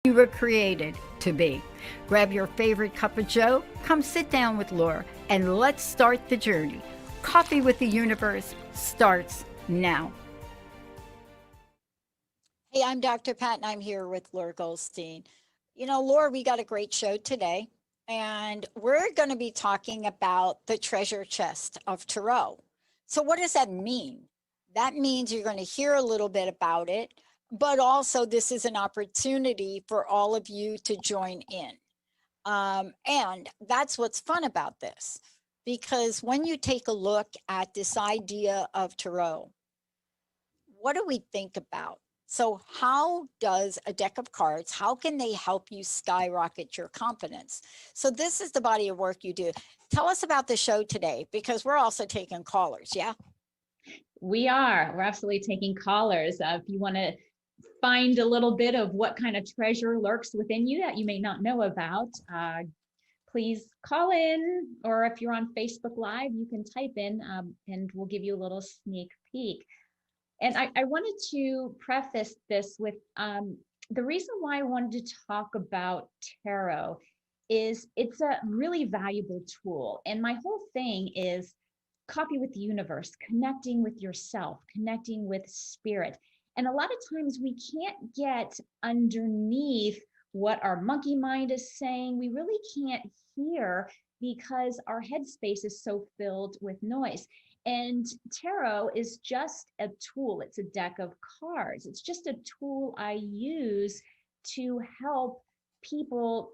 you were created to be. Grab your favorite cup of joe, come sit down with Lore, and let's start the journey. Coffee with the Universe starts now. Hey, I'm Dr. Pat, and I'm here with Lore Goldstein. You know, Lore, we got a great show today, and we're going to be talking about the treasure chest of Tarot. So, what does that mean? That means you're going to hear a little bit about it, but also this is an opportunity for all of you to join in. And that's what's fun about this, because when you take a look at this idea of Tarot, what do we think about? So how does a deck of cards, how can they help you skyrocket your confidence? So this is the body of work you do. Tell us about the show today, because we're also taking callers. Yeah. We are. We're absolutely taking callers. If you want to find a little bit of what kind of treasure lurks within you that you may not know about, please call in, or if you're on Facebook Live, you can type in and we'll give you a little sneak peek. And I wanted to preface this with the reason why I wanted to talk about tarot is it's a really valuable tool. And my whole thing is copy with the universe, connecting with yourself, connecting with spirit. And a lot of times we can't get underneath what our monkey mind is saying. We really can't hear because our headspace is so filled with noise. And tarot is just a tool. It's a deck of cards. It's just a tool I use to help people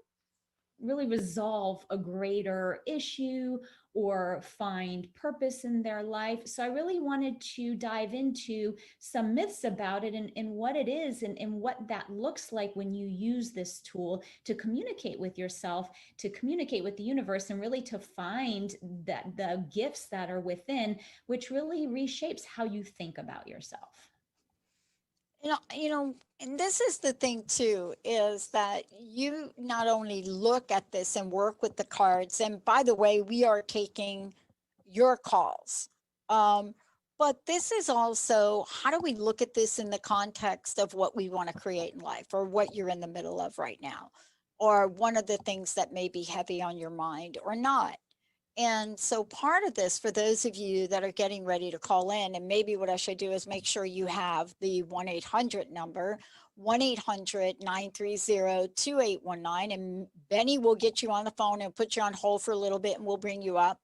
really resolve a greater issue or find purpose in their life. So I really wanted to dive into some myths about it and what it is and what that looks like when you use this tool to communicate with yourself, to communicate with the universe, and really to find that the gifts that are within, which really reshapes how you think about yourself. And this is the thing too, is that you not only look at this and work with the cards, and by the way, we are taking your calls. But this is also, how do we look at this in the context of what we want to create in life, or what you're in the middle of right now, or one of the things that may be heavy on your mind or not. And so part of this, for those of you that are getting ready to call in, and maybe what I should do is make sure you have the 1-800 number, 1-800-930-2819, and Benny will get you on the phone and put you on hold for a little bit, and we'll bring you up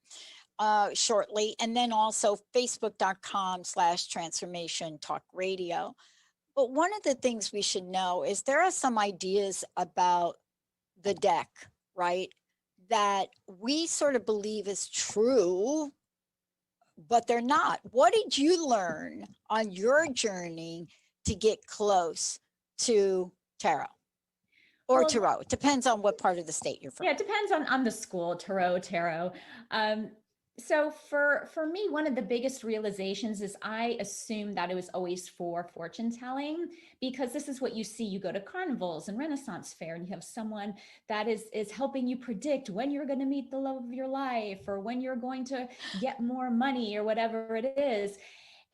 shortly. And then also facebook.com/transformation talk radio. But one of the things we should know is there are some ideas about the deck, right, that we sort of believe is true, but they're not. What did you learn on your journey to get close to tarot? Or tarot? It depends on what part of the state you're from. Yeah, it depends on the school, tarot. So for me, one of the biggest realizations is I assumed that it was always for fortune telling, because this is what you see. You go to carnivals and Renaissance fair, and you have someone that is helping you predict when you're going to meet the love of your life, or when you're going to get more money, or whatever it is.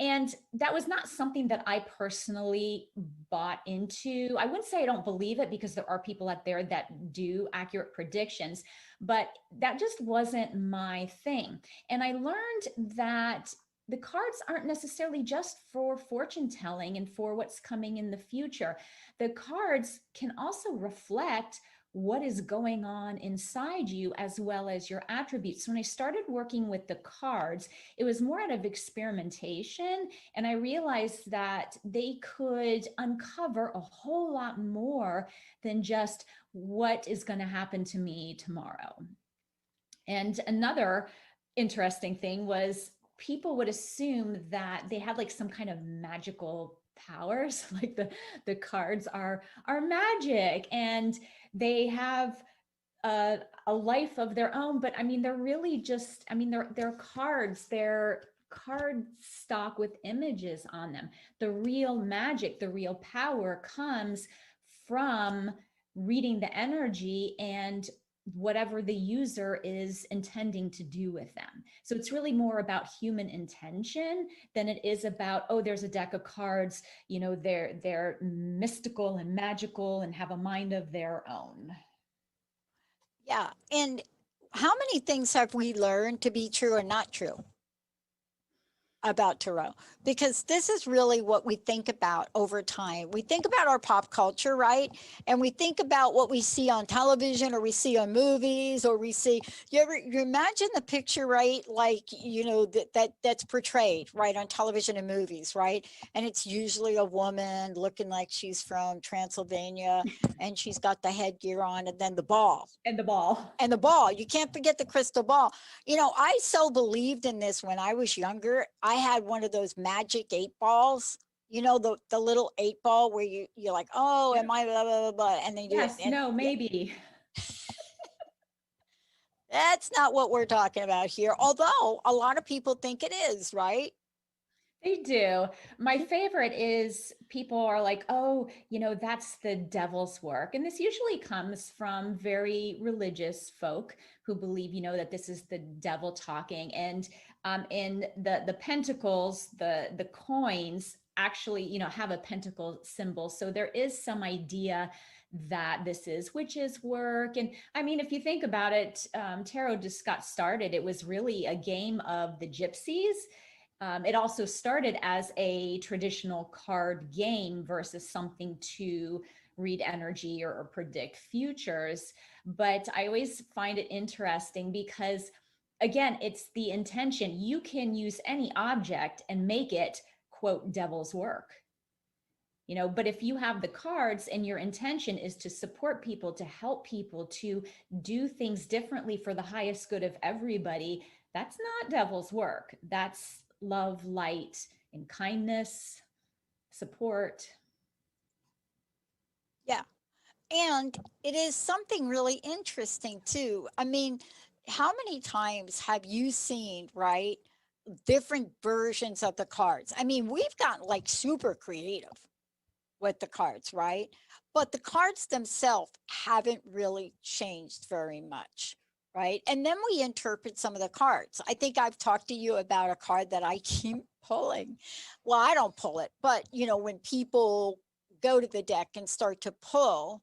And that was not something that I personally bought into. I wouldn't say I don't believe it, because there are people out there that do accurate predictions, but that just wasn't my thing. And I learned that the cards aren't necessarily just for fortune telling and for what's coming in the future. The cards can also reflect what is going on inside you, as well as your attributes. So when I started working with the cards, it was more out of experimentation, and I realized that they could uncover a whole lot more than just what is going to happen to me tomorrow. And another interesting thing was people would assume that they had like some kind of magical powers, like the cards are magic and they have a life of their own. But I mean, they're really just, I mean, they're cards, they're card stock with images on them. The real magic, the real power comes from reading the energy and whatever the user is intending to do with them. So it's really more about human intention than it is about, oh, there's a deck of cards, you know, they're mystical and magical and have a mind of their own. Yeah. And how many things have we learned to be true and not true about tarot? Because this is really what we think about over time. We think about our pop culture, right? And we think about what we see on television or we see on movies or we see, you imagine the picture, right? Like, you know, that's portrayed right on television and movies, right? And it's usually a woman looking like she's from Transylvania and she's got the headgear on, and then the ball. And the ball. And the ball, you can't forget the crystal ball. You know, I so believed in this when I was younger. I had one of those magic 8 balls, you know, the little 8 ball where you're like, oh, Yep. am I blah blah blah, blah, and then you Yes, and no, yeah, maybe. that's not what we're talking about here. Although a lot of people think it is, right? They do. My favorite is people are like, oh, you know, that's the devil's work. And this usually comes from very religious folk who believe, you know, that this is the devil talking. And in the pentacles, the coins actually, you know, have a pentacle symbol. So there is some idea that this is witches' work. And I mean, if you think about it, tarot just got started. It was really a game of the gypsies. It also started as a traditional card game versus something to read energy or predict futures. But I always find it interesting because, again, it's the intention. You can use any object and make it, quote, devil's work. You know, but if you have the cards and your intention is to support people, to help people, to do things differently for the highest good of everybody, that's not devil's work. That's love, light, and kindness, support. Yeah. And it is something really interesting too. I mean, how many times have you seen, right, different versions of the cards? I mean, we've gotten like super creative with the cards, right? But the cards themselves haven't really changed very much, right? And then we interpret some of the cards. I think I've talked to you about a card that I keep pulling. Well, I don't pull it, but you know, when people go to the deck and start to pull,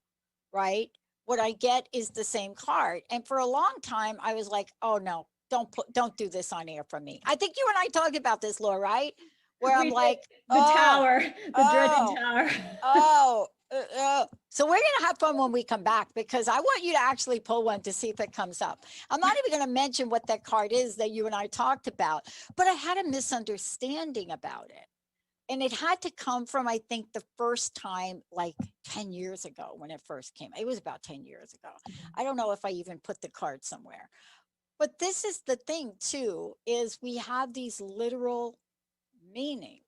right? What I get is the same card. And for a long time, I was like, oh no, don't do this on air for me. I think you and I talked about this, Laura, right? Where I'm We did like, the oh, tower, the dreaded oh, tower. oh. So we're gonna have fun when we come back because I want you to actually pull one to see if it comes up. I'm not even gonna mention what that card is that you and I talked about, but I had a misunderstanding about it. And it had to come from, I think, the first time like 10 years ago when it first came. It was about 10 years ago. I don't know if I even put the card somewhere. But this is the thing too, is we have these literal meanings.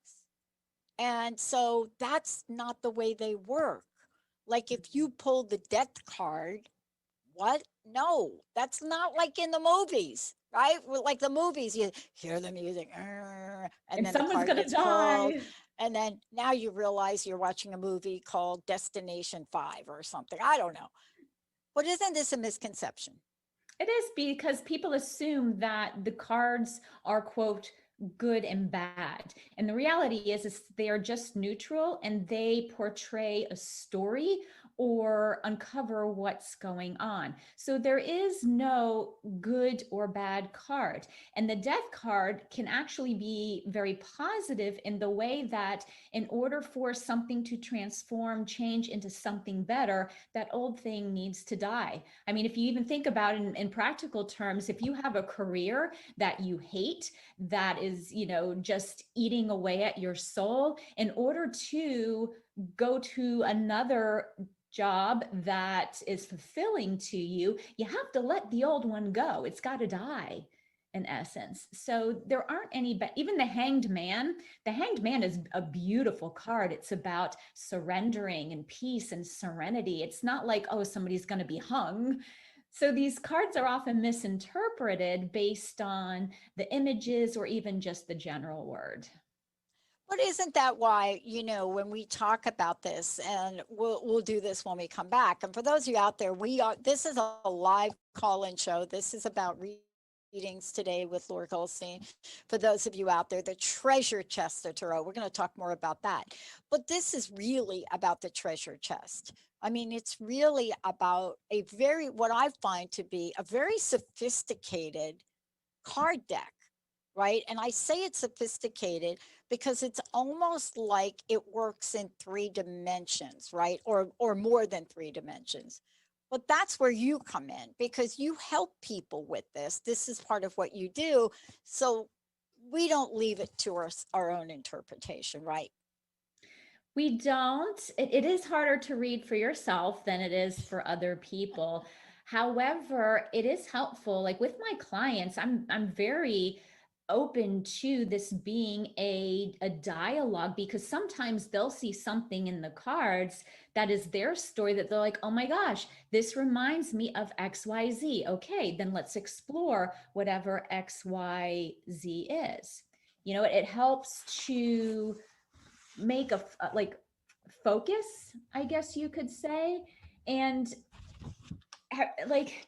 And so that's not the way they work. Like if you pull the death card, what? No, that's not like in the movies, right? Like the movies, you hear the music, and And then the someone's card gonna gets pulled. die. And then now you realize you're watching a movie called Destination 5 or something. I don't know. But isn't this a misconception? It is because people assume that the cards are, quote, good and bad. And the reality is they are just neutral and they portray a story or uncover what's going on. So there is no good or bad card. And the death card can actually be very positive in the way that in order for something to transform, change into something better, that old thing needs to die. I mean, if you even think about it in practical terms, if you have a career that you hate, that is, you know, just eating away at your soul, in order to go to another job that is fulfilling to you, you have to let the old one go. It's got to die in essence. So there aren't any, but even the hanged man is a beautiful card. It's about surrendering and peace and serenity. It's not like, oh, somebody's going to be hung. So these cards are often misinterpreted based on the images or even just the general word. But isn't that why, when we talk about this, and we'll do this when we come back. And for those of you out there, this is a live call-in show. This is about readings today with Lore Goldstein. For those of you out there, the treasure chest of Tarot. We're going to talk more about that. But this is really about the treasure chest. I mean, it's really about what I find to be a very sophisticated card deck, right? And I say it's sophisticated because it's almost like it works in three dimensions, right? Or more than three dimensions. But that's where you come in because you help people with this. This is part of what you do. So we don't leave it to our own interpretation, right? We don't. It is harder to read for yourself than it is for other people. However, it is helpful. Like with my clients, I'm very open to this being a dialogue, because sometimes they'll see something in the cards that is their story that they're like, oh my gosh, this reminds me of XYZ. Okay, then let's explore whatever XYZ is. It helps to make like focus, I guess you could say. And like,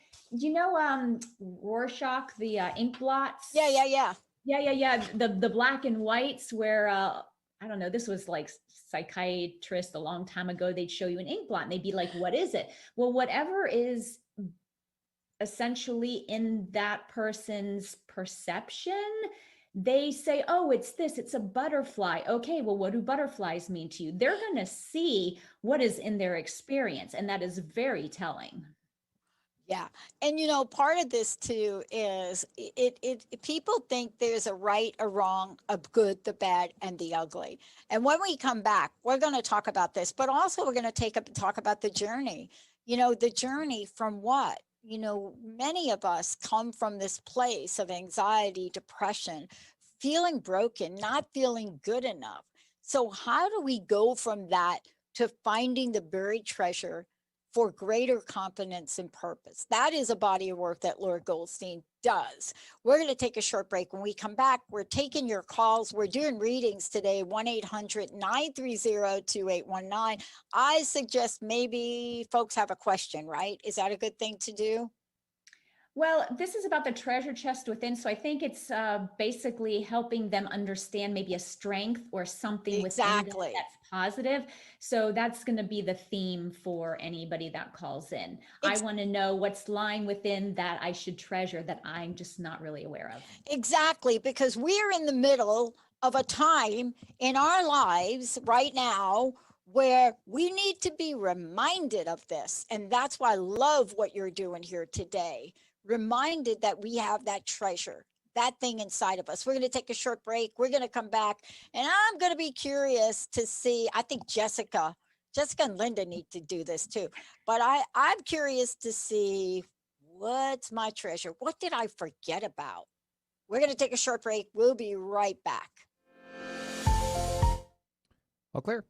Rorschach, the ink blots. Yeah, yeah, yeah. Yeah. The black and whites where I don't know, this was like psychiatrists a long time ago. They'd show you an ink blot and they'd be like, what is it? Well, whatever is essentially in that person's perception, they say, oh, it's this, it's a butterfly. Okay, well, what do butterflies mean to you? They're going to see what is in their experience, and that is very telling. Yeah. And part of this too is people think there's a right, a wrong, a good, the bad, and the ugly. And when we come back, we're going to talk about this, but also we're going to talk about the journey. The journey from what? Many of us come from this place of anxiety, depression, feeling broken, not feeling good enough. So how do we go from that to finding the buried treasure for greater confidence and purpose? That is a body of work that Lore Goldstein does. We're going to take a short break. When we come back, we're taking your calls. We're doing readings today, 1-800-930-2819. I suggest maybe folks have a question, right? Is that a good thing to do? Well, this is about the treasure chest within. So I think it's basically helping them understand maybe a strength or something within them Exactly. that's positive. So that's going to be the theme for anybody that calls in. I Ex- want to know what's lying within that I should treasure that I'm just not really aware of. exactly. Because we're in the middle of a time in our lives right now where we need to be reminded of this. And that's why I love what you're doing here today. Reminded that we have that treasure, that thing inside of us. We're going to take a short break. We're going to come back, and I'm going to be curious to see. I think Jessica and Linda need to do this too. But I'm curious to see what's my treasure. What did I forget about? We're going to take a short break. We'll be right back. All clear.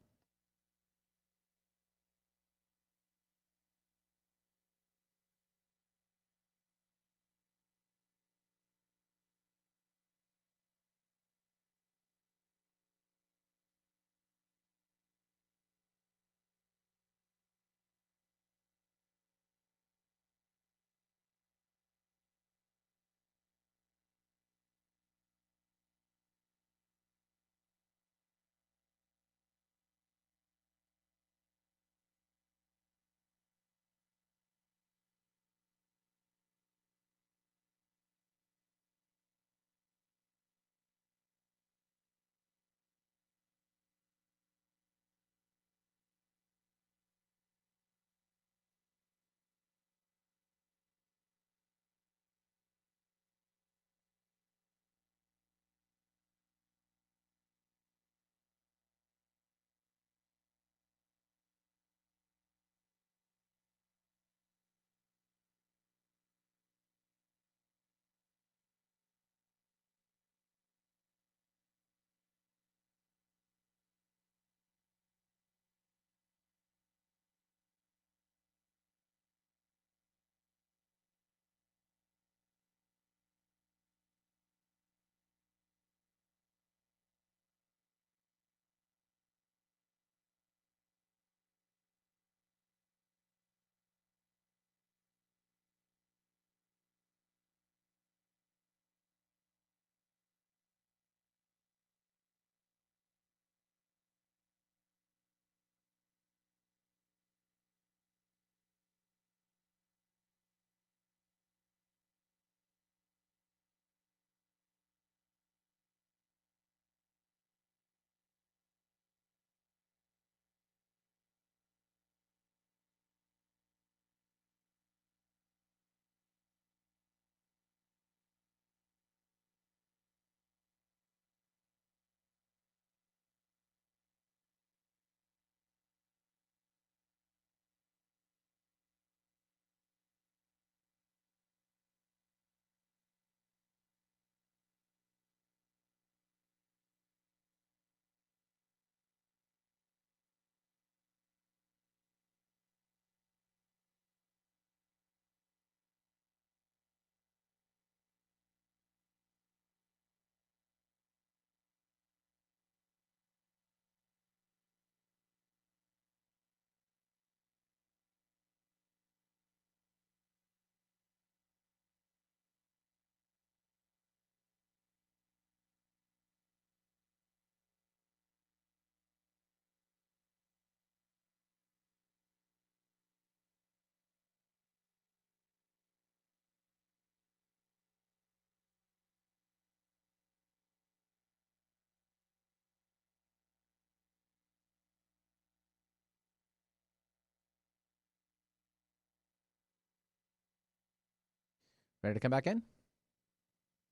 Ready to come back in?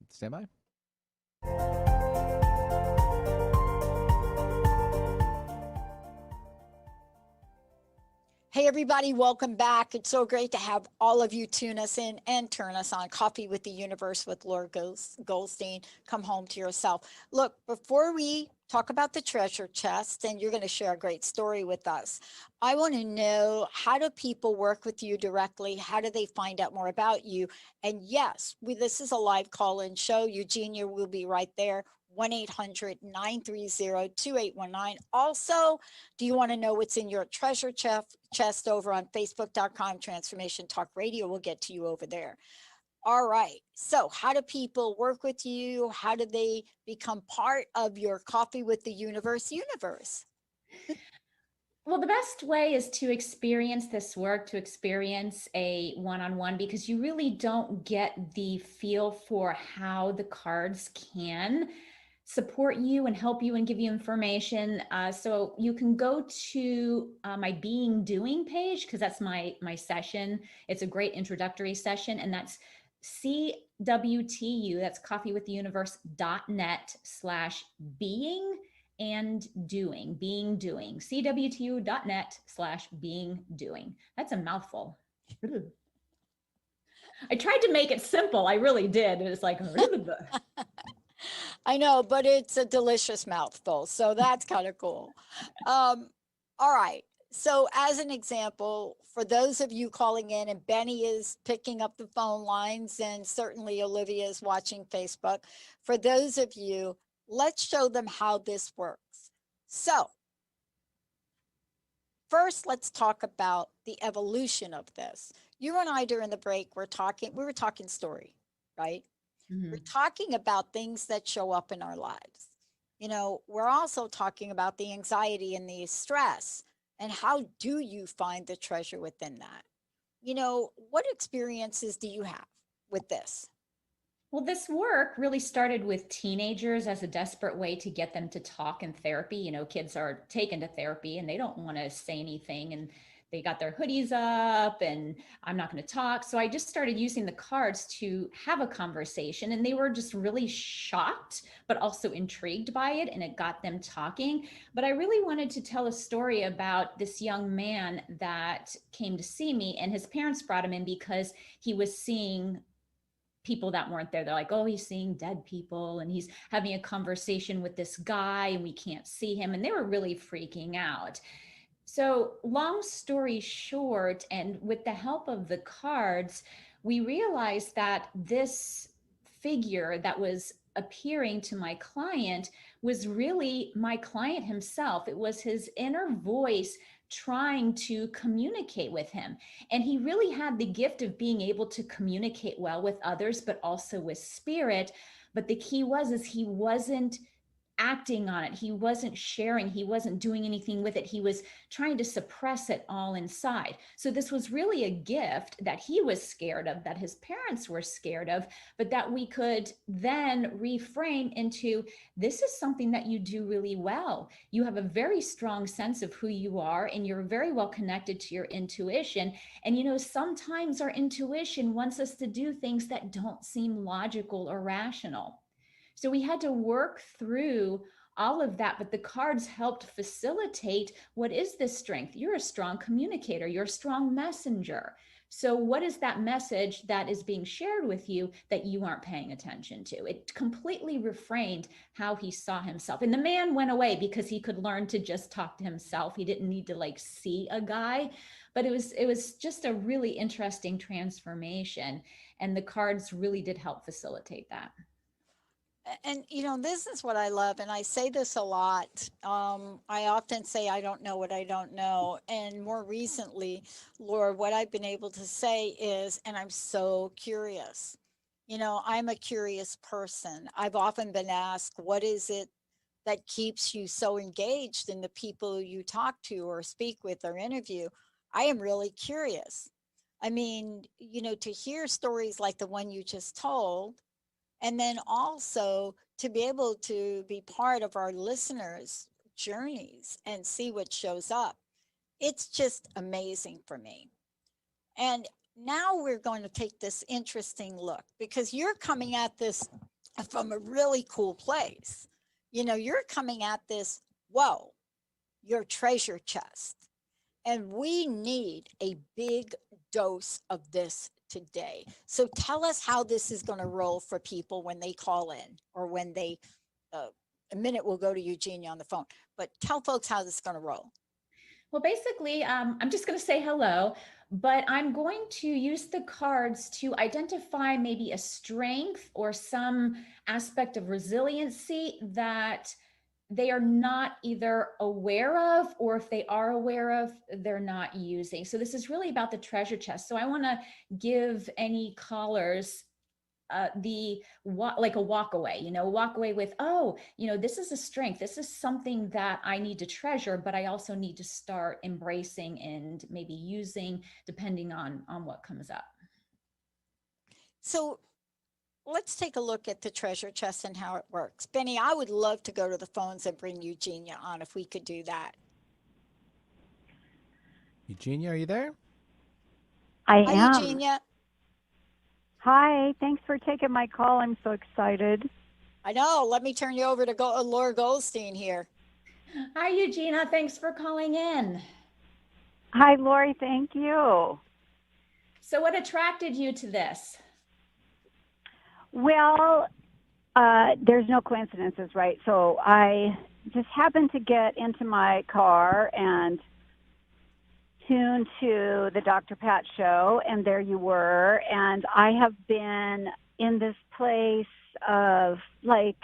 Stand by. Hey, everybody, welcome back. It's so great to have all of you tune us in and turn us on. Coffee with the Universe with Lore Goldstein. Come home to yourself. Look, before we talk about the treasure chest, and you're going to share a great story with us, I want to know, how do people work with you directly? How do they find out more about you? And yes, this is a live call-in show. Eugenia will be right there. 1-800-930-2819. Also, do you want to know what's in your treasure chest over on Facebook.com, Transformation Talk Radio? We'll get to you over there. All right. So how do people work with you? How do they become part of your Coffee with the Universe universe? Well, the best way is to experience this work, to experience a one-on-one, because you really don't get the feel for how the cards can support you and help you and give you information. So you can go to my Being Doing page, because that's my session. It's a great introductory session, and that's CWTU, that's coffeewiththeuniverse.net/being and doing, being doing, cwtu.net/being doing. That's a mouthful. I tried to make it simple. I really did. It was like, I know, but it's a delicious mouthful. So that's kind of cool. All right. So as an example, for those of you calling in, and Benny is picking up the phone lines, and certainly Olivia is watching Facebook. For those of you, let's show them how this works. So first, let's talk about the evolution of this. You and I during the break we were talking story, right? Mhm. We're talking about things that show up in our lives. You know, we're also talking about the anxiety and the stress, and how do you find the treasure within that? You know, what experiences do you have with this? Well, this work really started with teenagers as a desperate way to get them to talk in therapy. You know, kids are taken to therapy and they don't want to say anything, and they got their hoodies up and I'm not going to talk. So I just started using the cards to have a conversation, and they were just really shocked, but also intrigued by it. And it got them talking. But I really wanted to tell a story about this young man that came to see me, and his parents brought him in because he was seeing people that weren't there. They're like, oh, he's seeing dead people and he's having a conversation with this guy and we can't see him. And they were really freaking out. So, long story short, and with the help of the cards, we realized that this figure that was appearing to my client was really my client himself. It was his inner voice trying to communicate with him. And he really had the gift of being able to communicate well with others, but also with spirit. But the key was is he wasn't acting on it. He wasn't sharing. He wasn't doing anything with it. He was trying to suppress it all inside. So this was really a gift that he was scared of, that his parents were scared of, but that we could then reframe into, this is something that you do really well. You have a very strong sense of who you are, and you're very well connected to your intuition. And, you know, sometimes our intuition wants us to do things that don't seem logical or rational. So we had to work through all of that, but the cards helped facilitate, what is this strength? You're a strong communicator, you're a strong messenger. So what is that message that is being shared with you that you aren't paying attention to? It completely reframed how he saw himself. And the man went away because he could learn to just talk to himself. He didn't need to like see a guy, but it was just a really interesting transformation. And the cards really did help facilitate that. And you know, this is what I love, and I say this a lot. I often say I don't know what I don't know, and more recently, Lord, what I've been able to say is, and I'm so curious. You know, I'm a curious person. I've often been asked, what is it that keeps you so engaged in the people you talk to or speak with or interview? I am really curious. I mean, you know, to hear stories like the one you just told, and then also to be able to be part of our listeners' journeys and see what shows up. It's just amazing for me. And now we're going to take this interesting look because you're coming at this from a really cool place. You know, you're coming at this, whoa, your treasure chest. And we need a big dose of this today. So tell us how this is going to roll for people when they call in or when they, a minute we'll go to Eugenia on the phone, but tell folks how this is going to roll. Well, basically, I'm just going to say hello, but I'm going to use the cards to identify maybe a strength or some aspect of resiliency that they are not either aware of, or if they are aware of, they're not using. So this is really about the treasure chest. So I want to give any callers like a walk away, walk away with, oh, this is a strength. This is something that I need to treasure, but I also need to start embracing and maybe using depending on what comes up. So let's take a look at the treasure chest and how it works. Benny, I would love to go to the phones and bring Eugenia on if we could do that. Eugenia, are you there? I Hi, am. Eugenia. Hi, thanks for taking my call. I'm so excited. I know. Let me turn you over to Lore Goldstein here. Hi, Eugenia. Thanks for calling in. Hi, Lori. Thank you. So what attracted you to this? Well, there's no coincidences, right? So I just happened to get into my car and tune to the Dr. Pat show, and there you were. And I have been in this place of like,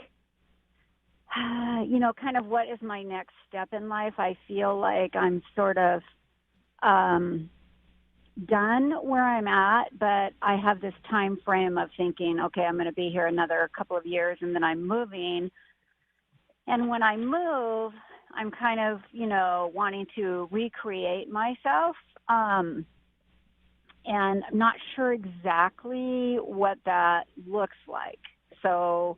kind of what is my next step in life. I feel like I'm sort of done where I'm at, but I have this time frame of thinking, okay, I'm going to be here another couple of years, and then I'm moving. And when I move, I'm kind of, wanting to recreate myself. And I'm not sure exactly what that looks like. So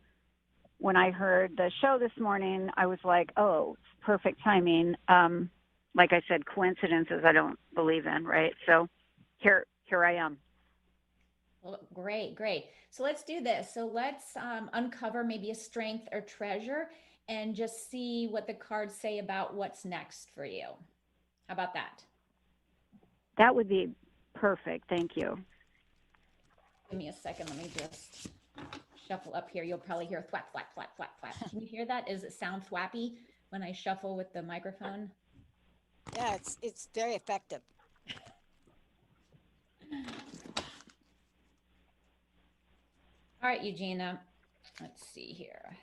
when I heard the show this morning, I was like, oh, it's perfect timing. Like I said, coincidences I don't believe in, right? So here I am. Well, great. So let's do this. So let's uncover maybe a strength or treasure and just see what the cards say about what's next for you. How about that? That would be perfect. Thank you. Give me a second. Let me just shuffle up here. You'll probably hear thwap, thwap, thwap, thwap, thwap. Can you hear that? Does it sound thwappy when I shuffle with the microphone? Yeah, it's very effective. All right, Eugenia, let's see here.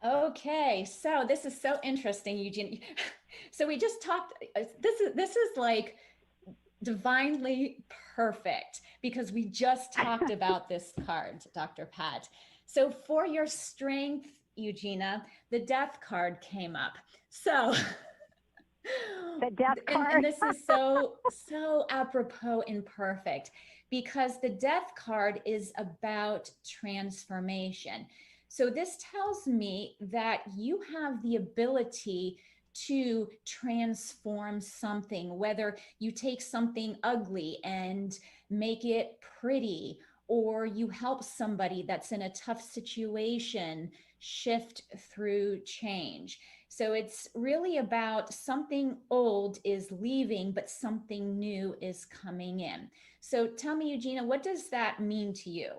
Okay, so this is so interesting, Eugenia. So we just talked, this is like divinely perfect because we just talked about this card, Dr. Pat. So for your strength, Eugenia, the death card came up. So the death card. And this is so apropos and perfect because the death card is about transformation. So this tells me that you have the ability to transform something, whether you take something ugly and make it pretty, or you help somebody that's in a tough situation shift through change. So it's really about something old is leaving, but something new is coming in. So tell me, Eugenia, what does that mean to you?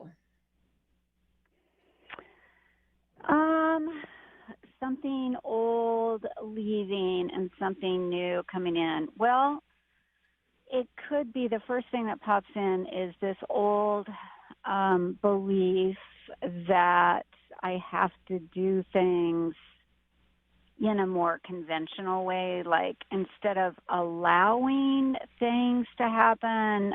Something old leaving and something new coming in. Well, it could be the first thing that pops in is this old belief that I have to do things in a more conventional way, like instead of allowing things to happen,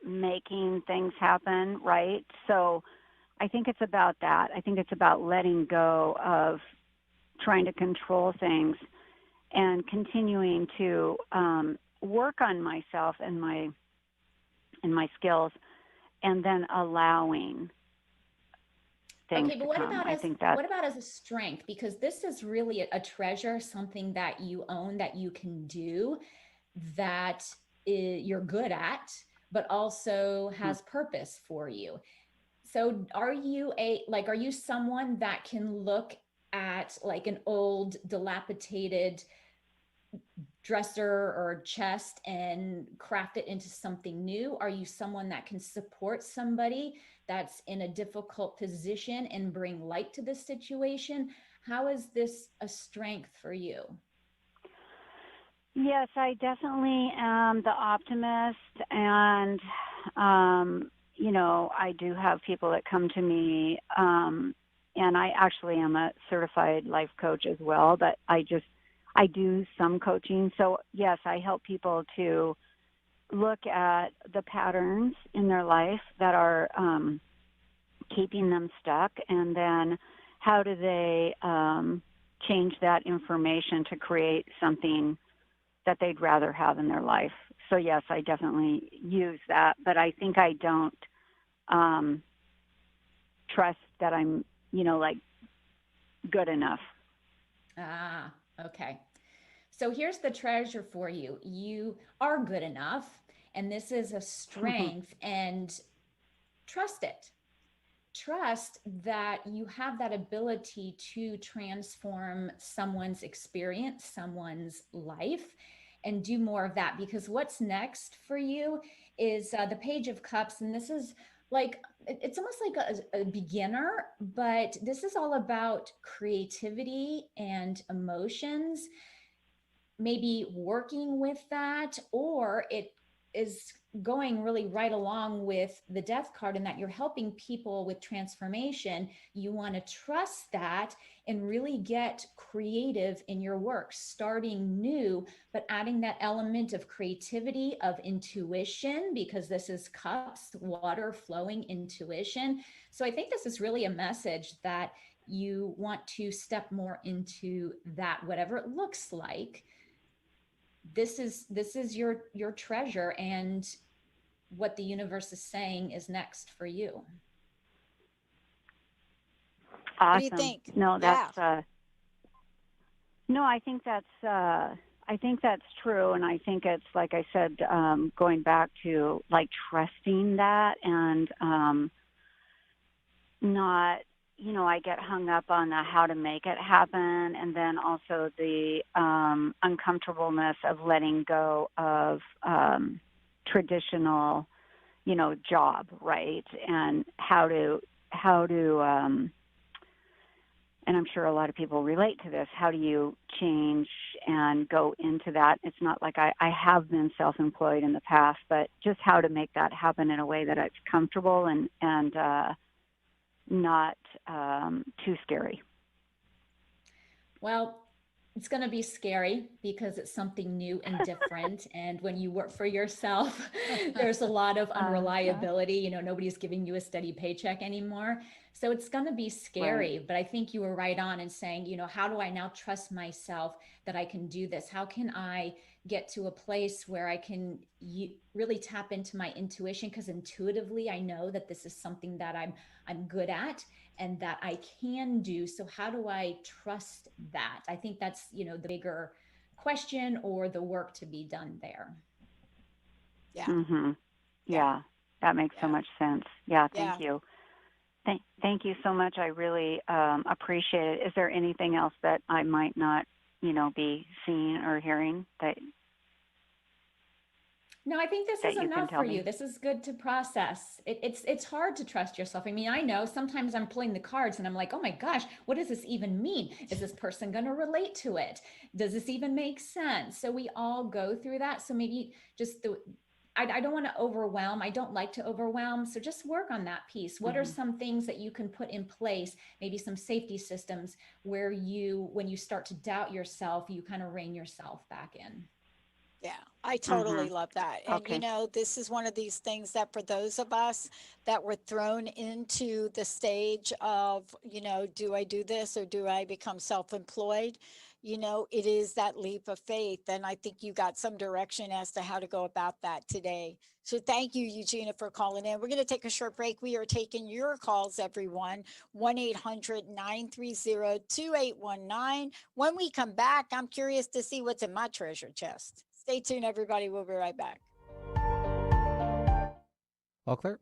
making things happen, right? So I think it's about that. I think it's about letting go of trying to control things and continuing to work on myself and my skills, and then allowing things Okay, but to what come. about I as think that's what about as a strength? Because this is really a treasure, something that you own, that you can do, that you're good at, but also hmm. has purpose for you. So are you someone that can look at like an old dilapidated dresser or chest and craft it into something new? Are you someone that can support somebody that's in a difficult position and bring light to the situation? How is this a strength for you? Yes, I definitely am the optimist, and I do have people that come to me, and I actually am a certified life coach as well, but I do some coaching. So yes, I help people to look at the patterns in their life that are keeping them stuck, and then how do they change that information to create something that they'd rather have in their life. So yes, I definitely use that, but I think I don't trust that I'm, like good enough. Ah, okay. So here's the treasure for you. You are good enough, and this is a strength, and trust it. Trust that you have that ability to transform someone's experience, someone's life, and do more of that. Because what's next for you is the Page of Cups. And this is like, it's almost like a beginner, but this is all about creativity and emotions, maybe working with that, or it is going really right along with the death card, in that you're helping people with transformation. You want to trust that and really get creative in your work, starting new, but adding that element of creativity, of intuition, because this is cups, water flowing, intuition. So I think this is really a message that you want to step more into that, whatever it looks like. This is your treasure, and what the universe is saying is next for you. What do you Awesome. think? No, Yeah. that's no, I think that's true, and I think it's like I said, going back to like trusting that, and not, I get hung up on the how to make it happen, and then also the uncomfortableness of letting go of traditional, job, right? And how to and I'm sure a lot of people relate to this. How do you change and go into that? It's not like I have been self-employed in the past, but just how to make that happen in a way that it's comfortable and not too scary. Well, it's going to be scary because it's something new and different. And when you work for yourself, there's a lot of unreliability. Nobody's giving you a steady paycheck anymore. So it's going to be scary. Right. But I think you were right on in saying, how do I now trust myself that I can do this? How can I get to a place where I can really tap into my intuition? Because intuitively, I know that this is something that I'm good at and that I can do. So how do I trust that? I think that's, the bigger question, or the work to be done there. Yeah. Mhm. Yeah. Yeah. That makes so Yeah. much sense. Yeah, Yeah. thank you. Thank you so much. I really appreciate it. Is there anything else that I might not, be seeing or hearing No, I think this that is you can enough tell for you. me? This is good to process. It's hard to trust yourself. I mean, I know sometimes I'm pulling the cards and I'm like, oh my gosh, what does this even mean? Is this person going to relate to it? Does this even make sense? So we all go through that. So maybe just I don't want to overwhelm. I don't like to overwhelm. So just work on that piece. What are Mhm. some things that you can put in place? Maybe some safety systems where when you start to doubt yourself, you kind of rein yourself back in. Yeah, I totally Mhm. love that. And Okay. this is one of these things that for those of us that were thrown into the stage of, do I do this or do I become self-employed? It is that leap of faith. And I think you got some direction as to how to go about that today. So thank you, Eugenia, for calling in. We're going to take a short break. We are taking your calls, everyone. 1-800-930-2819. When we come back, I'm curious to see what's in my treasure chest. Stay tuned, everybody. We'll be right back. All clear?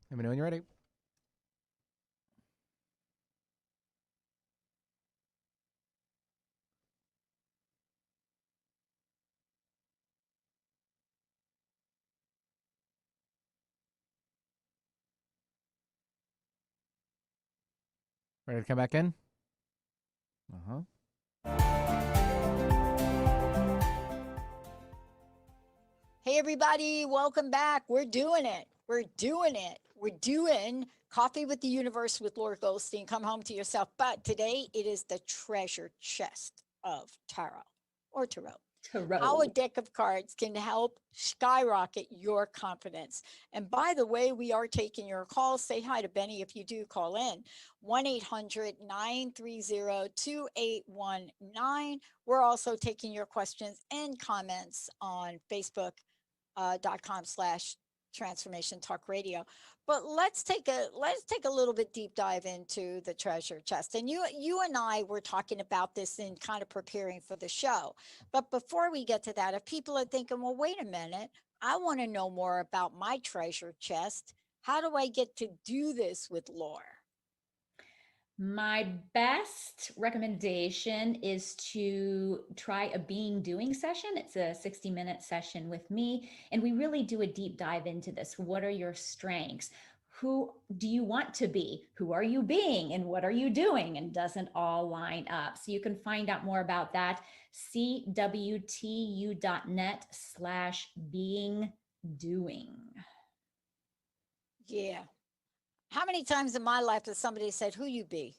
Let me know when you're ready. Ready to come back in? Uh-huh. Hey, everybody. Welcome back. We're doing it. We're doing it. We're doing Coffee with the Universe with Lore Goldstein. Come home to yourself. But today it is the treasure chest of tarot or tarot. How a Tarot. deck of cards can help skyrocket your confidence. And by the way, we are taking your calls. Say hi to Benny if you do call in. 1-800-930-2819. We're also taking your questions and comments on Facebook.com/TTR Transformation Talk Radio. But let's take a little bit deep dive into the treasure chest. And you and I were talking about this in kind of preparing for the show. But before we get to that, if people are thinking, well, wait a minute, I want to know more about my treasure chest. How do I get to do this with Lore? My best recommendation is to try a being doing session. It's a 60-minute session with me, and we really do a deep dive into this. What are your strengths? Who do you want to be? Who are you being? And what are you doing? And doesn't all line up. So you can find out more about that, cwtu.net/being doing. Yeah. How many times in my life has somebody said, who you be?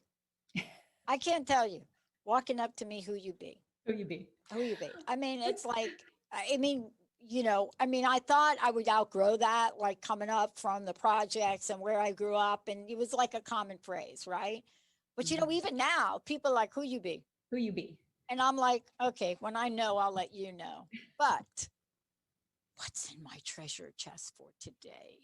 I can't tell you. Walking up to me, who you be? Who you be? Who you be? I mean, it's like, I thought I would outgrow that, like coming up from the projects and where I grew up. And it was like a common phrase, right? But, even now, people are like, who you be? Who you be? And I'm like, okay, when I know, I'll let you know. But what's in my treasure chest for today?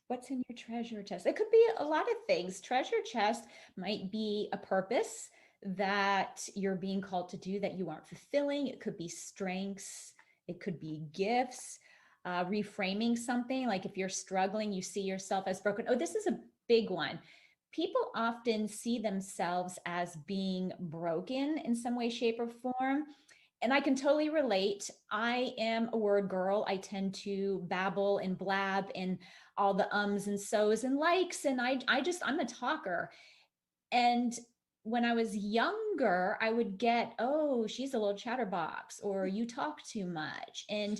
What's in your treasure chest? It could be a lot of things. Treasure chest might be a purpose that you're being called to do that you aren't fulfilling. It could be strengths. It could be gifts. Reframing something, like if you're struggling, you see yourself as broken. Oh, this is a big one. People often see themselves as being broken in some way, shape, or form. And I can totally relate. I am a word girl. I tend to babble and blab and all the ums and so's and likes. And I'm a talker. And when I was younger, I would get, oh, she's a little chatterbox, or you talk too much. And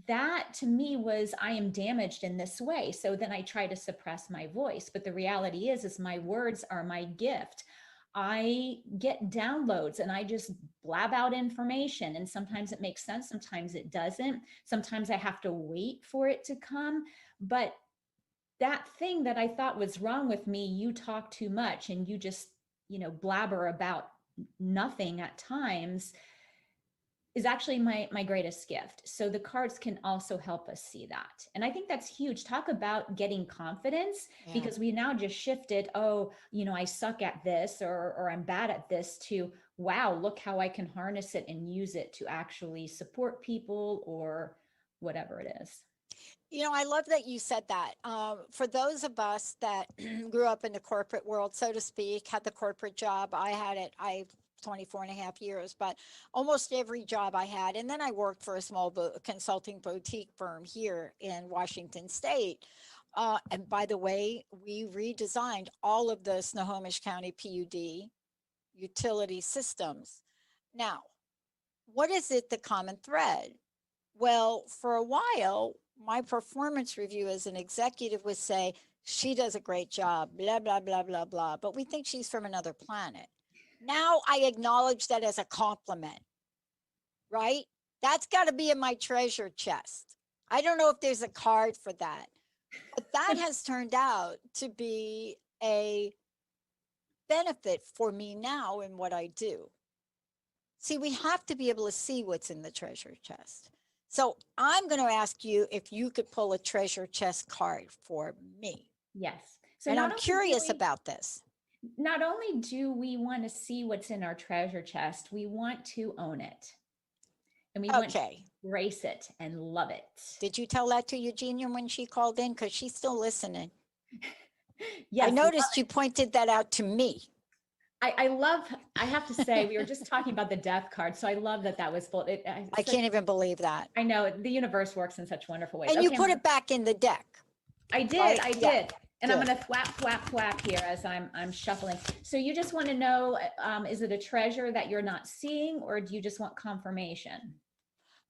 that to me was, I am damaged in this way. So then I try to suppress my voice. But the reality is my words are my gift. I get downloads and I just blab out information. And sometimes it makes sense. Sometimes it doesn't. Sometimes I have to wait for it to come. But that thing that I thought was wrong with me, you talk too much and you just, blabber about nothing at times, is actually my greatest gift. So the cards can also help us see that. And I think that's huge. Talk about getting confidence, because we now just shifted, I suck at this, or I'm bad at this, to, wow, look how I can harness it and use it to actually support people or whatever it is. I love that you said that. For those of us that grew up in the corporate world, so to speak, had the corporate job, I 24 and a half years, but almost every job I had. And then I worked for a small consulting boutique firm here in Washington State. And by the way, we redesigned all of the Snohomish County PUD utility systems. Now, what is it, the common thread? Well, for a while, my performance review as an executive would say, she does a great job, blah, blah, blah, blah, blah. But we think she's from another planet. Now I acknowledge that as a compliment, right? That's got to be in my treasure chest. I don't know if there's a card for that, but that has turned out to be a benefit for me now in what I do. See, we have to be able to see what's in the treasure chest. So I'm going to ask you if you could pull a treasure chest card for me. Yes. So and I'm curious about this. Not only do we want to see what's in our treasure chest, we want to own it. And we want to embrace it and love it. Did you tell that to Eugenia when she called in? Because she's still listening. Yes. I noticed you pointed that out to me. I have to say, we were just talking about the death card. So I love that was full. I can't even believe that. I know the universe works in such wonderful ways. And you put it back in the deck. I did. Right? I did. And I'm going to thwap here as I'm shuffling. So you just want to know, is it a treasure that you're not seeing, or do you just want confirmation?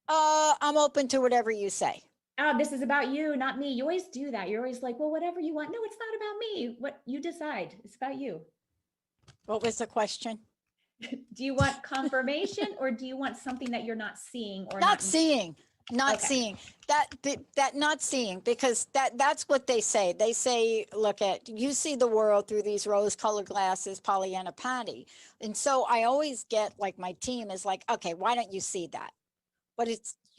I'm open to whatever you say. Oh, this is about you, not me. You always do that. You're always like, well, whatever you want. No, it's not about me. What you decide. It's about you. What was the question? Do you want confirmation, or do you want something that you're not seeing or not seeing? Not seeing that not seeing, because that's what they say. They say, look at, you see the world through these rose colored glasses, Pollyanna Patty. And so I always get, like, my team is like, okay, why don't you see that? But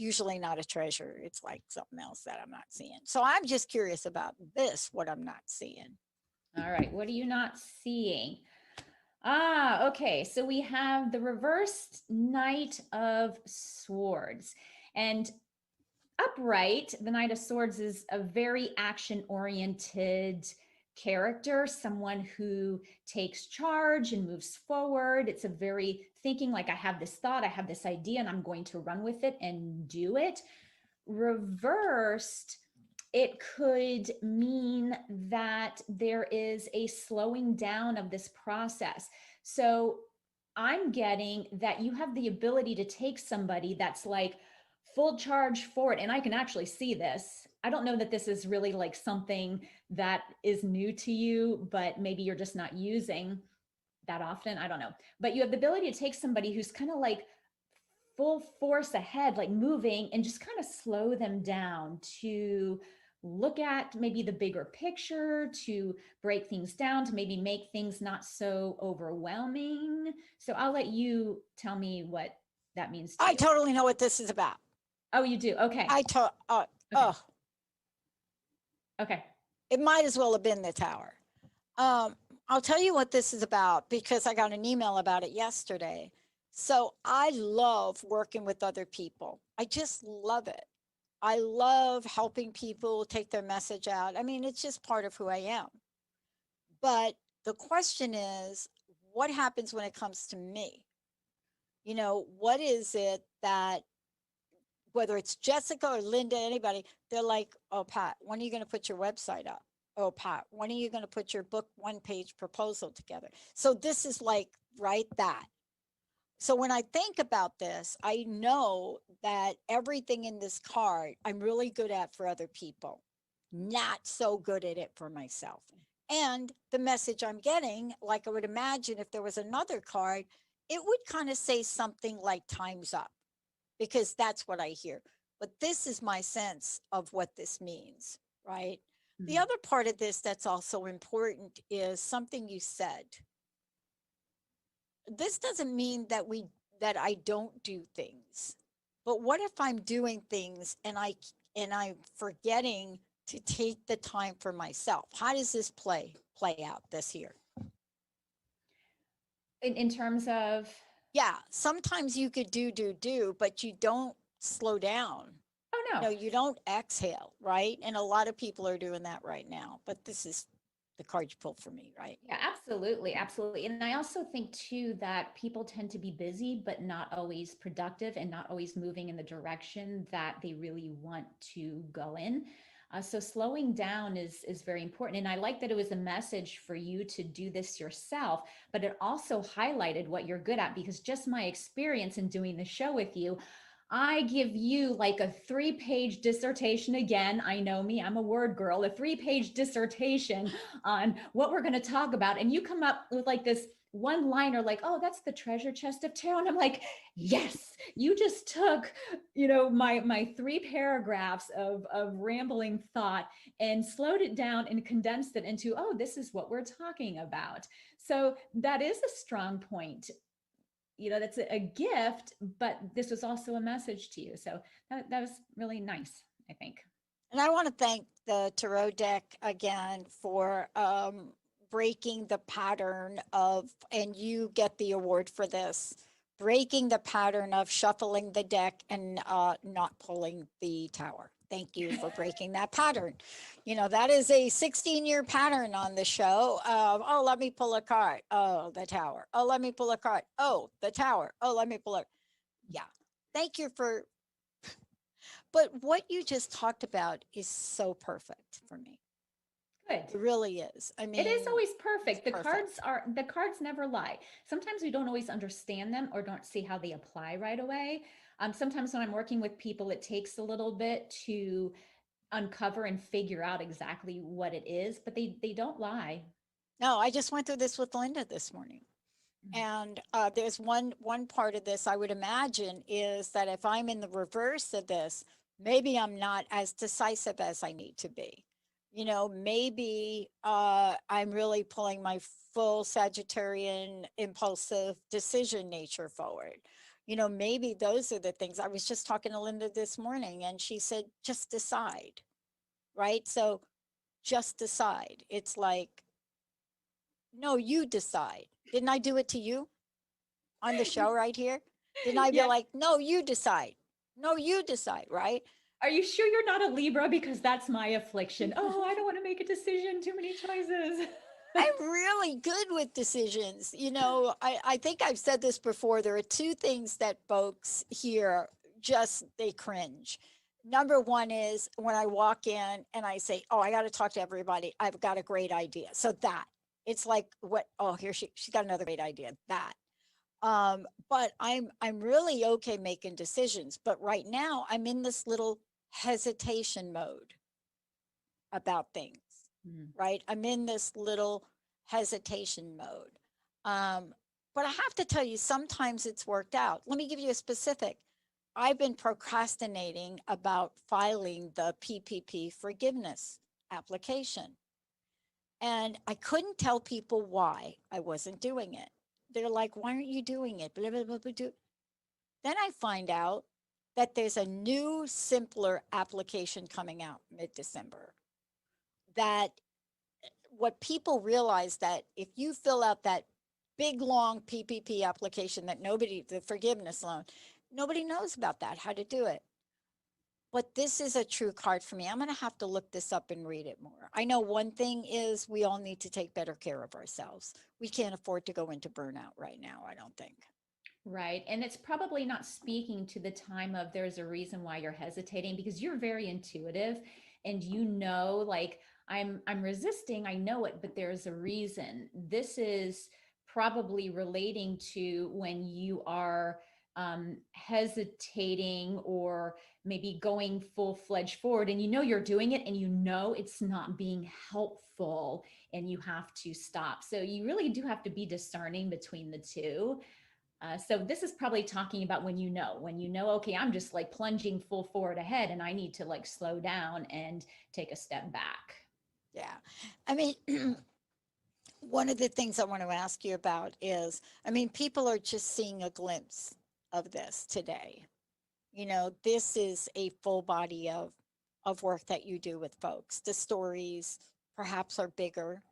usually not a treasure. It's like something else that I'm not seeing. So I'm just curious about this, what I'm not seeing. All right, what are you not seeing? Okay, so we have the reversed Knight of Swords. And upright, the Knight of Swords is a very action-oriented character, someone who takes charge and moves forward. It's a very thinking like, I have this thought, I have this idea, and I'm going to run with it and do it. Reversed, it could mean that there is a slowing down of this process. So I'm getting that you have the ability to take somebody that's like full charge forward, and I can actually see this. I don't know that this is really like something that is new to you, but maybe you're just not using that often. I don't know. But you have the ability to take somebody who's kind of like full force ahead, like moving, and just kind of slow them down to look at maybe the bigger picture, to break things down, to maybe make things not so overwhelming. So I'll let you tell me what that means to I you. totally know what this is about. Oh, you do? Okay. Oh, Okay. it might as well have been the tower. I'll tell you what this is about because I got an email about it yesterday. So I love working with other people. I just love it. I love helping people take their message out. I mean, it's just part of who I am. But the question is, what happens when it comes to me? You know, what is it that, whether it's Jessica or Linda, anybody, they're like, oh, Pat, when are you going to put your website up? Oh, Pat, when are you going to put your book one-page proposal together? So this is like, right, that. So when I think about this, I know that everything in this card I'm really good at for other people, not so good at it for myself. And the message I'm getting, like I would imagine if there was another card, it would kind of say something like time's up, because that's what I hear. But this is my sense of what this means, right? The other part of this that's also important is something you said. This doesn't mean that I don't do things. But what if I'm doing things and I'm forgetting to take the time for myself? How does this play out this year? In terms of, Yeah, sometimes you could do, but you don't slow down. oh no. No, you don't exhale, right? And a lot of people are doing that right now. But this is the card you pulled for me, right? Yeah, absolutely. Absolutely. And I also think too that people tend to be busy, but not always productive and not always moving in the direction that they really want to go in. So slowing down is very important. And I like that it was a message for you to do this yourself, but it also highlighted what you're good at, because just my experience in doing the show with you, I give you like a 3-page dissertation. Again, I know me, I'm a word girl, a 3-page dissertation on what we're going to talk about. And you come up with like this one liner, like, oh, that's the treasure chest of tarot. And I'm like, yes, you just took, my 3 paragraphs of rambling thought and slowed it down and condensed it into, oh, this is what we're talking about. So that is a strong point. That's a gift, but this was also a message to you. So that was really nice, I think. And I want to thank the tarot deck again for breaking the pattern of, and you get the award for this, breaking the pattern of shuffling the deck and not pulling the tower. Thank you for breaking that pattern. That is a 16-year pattern on the show. Oh, let me pull a card. Oh, the tower. Oh, let me pull a card. Oh, the tower. Oh, let me pull it. Yeah. Thank you for. But what you just talked about is so perfect for me. Good. It really is. I mean, it is always perfect. The perfect. cards never lie. Sometimes we don't always understand them or don't see how they apply right away. Sometimes when I'm working with people, it takes a little bit to uncover and figure out exactly what it is, but they don't lie. No, I just went through this with Linda this morning. And there's one part of this I would imagine is that if I'm in the reverse of this, maybe I'm not as decisive as I need to be. Maybe I'm really pulling my full Sagittarian impulsive decision nature forward. Maybe those are the things. I was just talking to Linda this morning and she said, just decide, right? So just decide. It's like, no, you decide. Didn't I do it to you on the show right here? Didn't I be Yeah. like, no, you decide. No, you decide, right? Are you sure you're not a Libra? Because that's my affliction. Oh, I don't want to make a decision. Too many choices. I'm really good with decisions. I think I've said this before. There are two things that folks hear just they cringe. Number one is when I walk in and I say, "Oh, I got to talk to everybody. I've got a great idea." So that it's like, what? Oh, here she's got another great idea. That. But I'm really okay making decisions. But right now I'm in this little hesitation mode about things, right? I'm in this little hesitation mode. But I have to tell you, sometimes it's worked out. Let me give you a specific. I've been procrastinating about filing the PPP forgiveness application. And I couldn't tell people why I wasn't doing it. They're like, why aren't you doing it? Blah, blah, blah, blah, blah. Then I find out that there's a new, simpler application coming out mid-December that what people realize that if you fill out that big long PPP application that the forgiveness loan, nobody knows about that, how to do it. But this is a true card for me. I'm going to have to look this up and read it more. I know one thing is we all need to take better care of ourselves. We can't afford to go into burnout right now, I don't think. Right. And it's probably not speaking to the time of there's a reason why you're hesitating, because you're very intuitive and like I'm resisting, I know it, but there's a reason. This is probably relating to when you are hesitating or maybe going full-fledged forward and you're doing it and it's not being helpful and you have to stop. So you really do have to be discerning between the two. So this is probably talking about when okay, I'm just like plunging full forward ahead and I need to like slow down and take a step back. Yeah. I mean, one of the things I want to ask you about is, people are just seeing a glimpse of this today. This is a full body of work that you do with folks. The stories perhaps are bigger.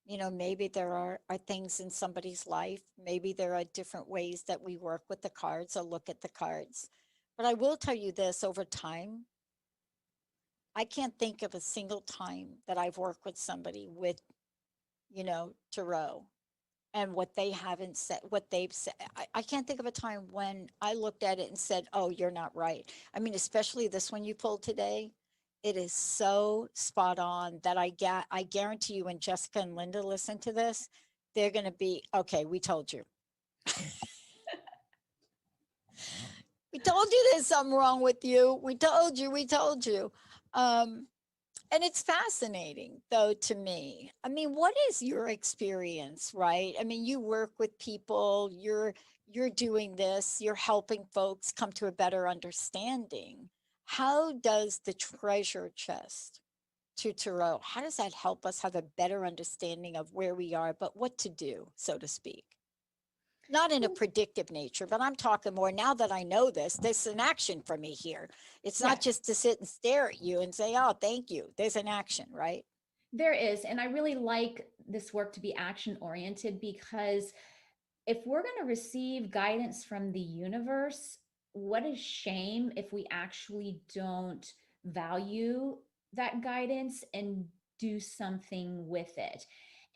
Maybe there are things in somebody's life. Maybe there are different ways that we work with the cards or look at the cards. But I will tell you this, over time, I can't think of a single time that I've worked with somebody with, tarot and what they haven't said, what they've said. I can't think of a time when I looked at it and said, oh, you're not right. Especially this one you pulled today. It is so spot on that I guarantee you when Jessica and Linda listen to this, they're going to be, okay, we told you. We told you there's something wrong with you. We told you. And it's fascinating though to me. What is your experience, right? You work with people, you're doing this, you're helping folks come to a better understanding. How does the treasure chest to tarot, how does that help us have a better understanding of where we are, but what to do, so to speak? Not in a predictive nature, but I'm talking more now that I know this. There's an action for me here. It's not just to sit and stare at you and say, oh, thank you. There's an action, right? There is. And I really like this work to be action oriented, because if we're going to receive guidance from the universe, what a shame if we actually don't value that guidance and do something with it.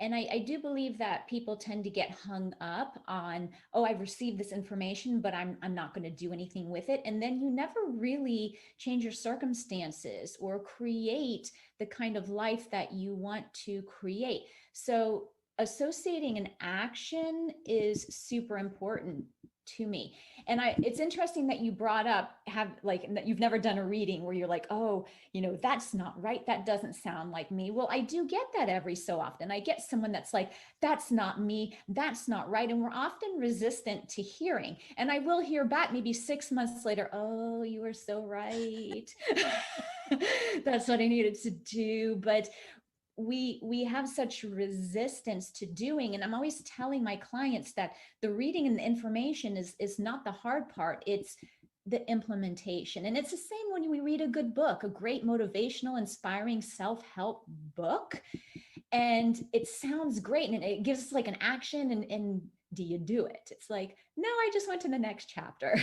And I do believe that people tend to get hung up on, oh, I've received this information, but I'm not going to do anything with it. And then you never really change your circumstances or create the kind of life that you want to create. So associating an action is super important to me. And it's interesting that you brought up that you've never done a reading where you're like, oh, that's not right. That doesn't sound like me. Well, I do get that every so often. I get someone that's like, that's not me. That's not right. And we're often resistant to hearing. And I will hear back maybe 6 months later, oh, you were so right. That's what I needed to do. But we have such resistance to doing. And I'm always telling my clients that the reading and the information is not the hard part, it's the implementation. And it's the same when we read a good book, a great motivational, inspiring self-help book, and it sounds great and it gives us like an action, and do you do it? It's like, no, I just went to the next chapter.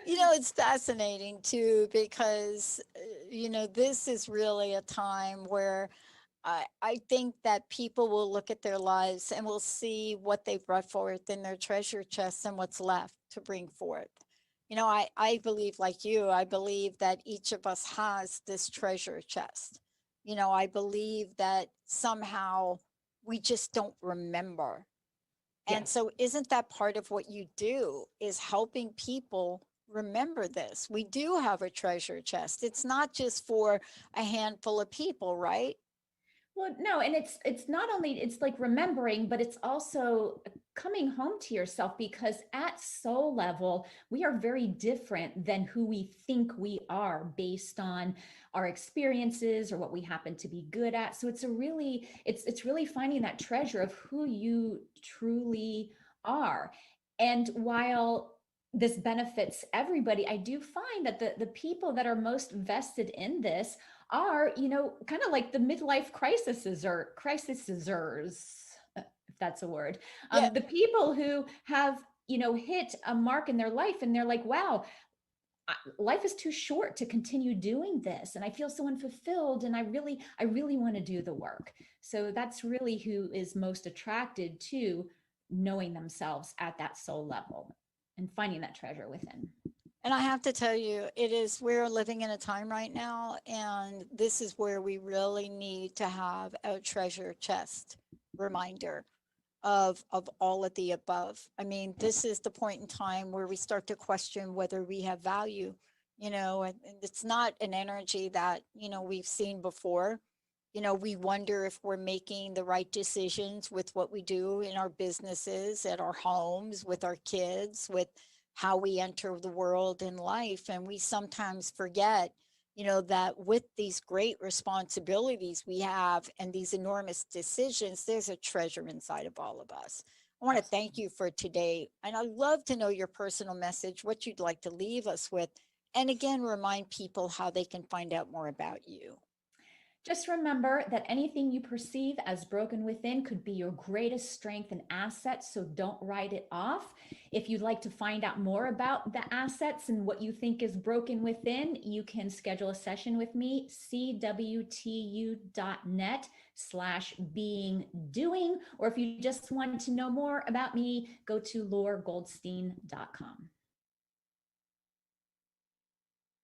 You know, it's fascinating too, because, you know, this is really a time where I think that people will look at their lives and will see what they've brought forth in their treasure chests and what's left to bring forth. You know, I believe, like you, I believe that each of us has this treasure chest. You know, I believe that somehow we just don't remember. And Yes. so isn't that part of what you do, is helping people remember this? We do have a treasure chest. It's not just for a handful of people, right? Well, no, and it's not only, it's like remembering, but it's also coming home to yourself, because at soul level, we are very different than who we think we are based on our experiences or what we happen to be good at. So it's really finding that treasure of who you truly are. And while this benefits everybody, I do find that the people that are most vested in this are, kind of like the midlife crisisers, if that's a word. Yeah. The people who have, hit a mark in their life and they're like, wow, life is too short to continue doing this. And I feel so unfulfilled, and I really want to do the work. So that's really who is most attracted to knowing themselves at that soul level and finding that treasure within. And I have to tell you, we're living in a time right now, and this is where we really need to have a treasure chest reminder of all of the above. I mean, this is the point in time where we start to question whether we have value, and it's not an energy that, we've seen before. You know, we wonder if we're making the right decisions with what we do in our businesses, at our homes, with our kids, with how we enter the world in life. And we sometimes forget, that with these great responsibilities we have and these enormous decisions, there's a treasure inside of all of us. I want to thank you for today. And I'd love to know your personal message, what you'd like to leave us with. And again, remind people how they can find out more about you. Just remember that anything you perceive as broken within could be your greatest strength and asset, so don't write it off. If you'd like to find out more about the assets and what you think is broken within, you can schedule a session with me, cwtu.net/being doing, or if you just want to know more about me, go to loregoldstein.com.